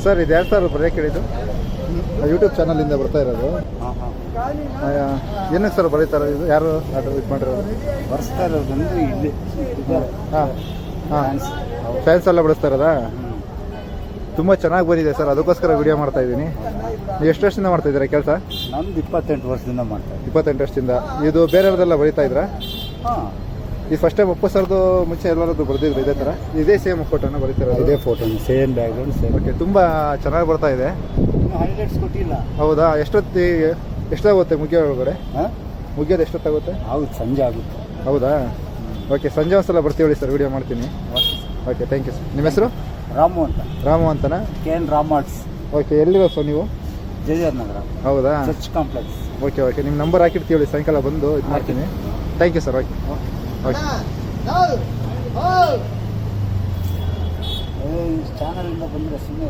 Sir ಇದು 2000 ರೂಪಾಯಿ ಕೇಳಿದ್ದು ಯೂಟ್ಯೂಬ್ ಚಾನಲಿಂದ ಬರ್ತಾ ಇರೋದು. ಏನಕ್ಕೆ ಸರ್ ಬರೀತಾರೆ ಇದು? ಯಾರು ಇದು ಮಾಡಿರೋದು? ಬರ್ಸ್ತಾ ಇರೋದು ಬಂದು ಇಲ್ಲಿ ಹಾಂ ಹಾಂ ಫ್ಯಾನ್ಸ್ ಎಲ್ಲ ಬಿಡಿಸ್ತಾ ಇರೋದಾ? ತುಂಬ ಚೆನ್ನಾಗಿ ಬಂದಿದೆ ಸರ್, ಅದಕ್ಕೋಸ್ಕರ ವಿಡಿಯೋ ಮಾಡ್ತಾ ಇದ್ದೀನಿ. ನೀವು ಎಷ್ಟು ವರ್ಷದಿಂದ ಮಾಡ್ತಾ ಇದ್ದೀರಾ ಕೆಲಸ? ನಮ್ದು 28 ವರ್ಷದಿಂದ ಮಾಡ್ತಾ ಇದ್ದೀವಿ. 28 ವರ್ಷದಿಂದ. ಇದು ಬೇರೆಯವ್ರದೆಲ್ಲ ಬರೀತಾ ಇದ್ರಾ? ಹಾಂ, ಈ ಫಸ್ಟ್ ಟೈಮ್ ಒಪ್ಪು ಸರ್ದು ಮುಂಚೆ ಎಲ್ಲರದ್ದು ಬರ್ದಿದ್ರು ಇದೇ ಥರ? ಇದೇ ಸೇಮ್ ಫೋಟೋನ ಬರೀತಿರೋದು? ಇದೇ photo, same background, same. Okay, ತುಂಬ ಚೆನ್ನಾಗಿ ಬರ್ತಾ ಇದೆ. ಹೈಲೈಟ್ಸ್ ಕೊಟ್ಟಿಲ್ಲ. ಹೌದಾ? ಎಷ್ಟಾಗುತ್ತೆ ಮುಗಿಯೋ ಒಳಗಡೆ? ಹಾಂ, ಮುಗಿಯೋದು ಎಷ್ಟೊತ್ತಾಗುತ್ತೆ? ಹೌದು, ಸಂಜೆ ಆಗುತ್ತೆ. ಹೌದಾ? ಓಕೆ, ಸಂಜೆ ಒಂದ್ಸಲ ಬರ್ತೀವಿ ಸರ್, ವಿಡಿಯೋ ಮಾಡ್ತೀನಿ. Okay, thank you sir. ನಿಮ್ಮ ಹೆಸರು? ರಾಮು ಅಂತ. ರಾಮು ಅಂತನಾ? KN ರಾಮಾರ್ಟ್ಸ್. ಓಕೆ, ಎಲ್ಲಿರೋ ಸರ್ ನೀವು? ಜಯದೇವ್ ನಗರ. ಹೌದಾ? Church complex. ಓಕೆ ಓಕೆ, ನಿಮ್ಮ ನಂಬರ್ ಹಾಕಿರ್ತೀವಿ, ಸಾಯಂಕಾಲ ಬಂದು ಇದು ಮಾಡ್ತೀನಿ. Thank you sir. Okay okay. ಚಾನಲಿಂದ ಬಂದರೆ ಸುಮ್ಮನೆ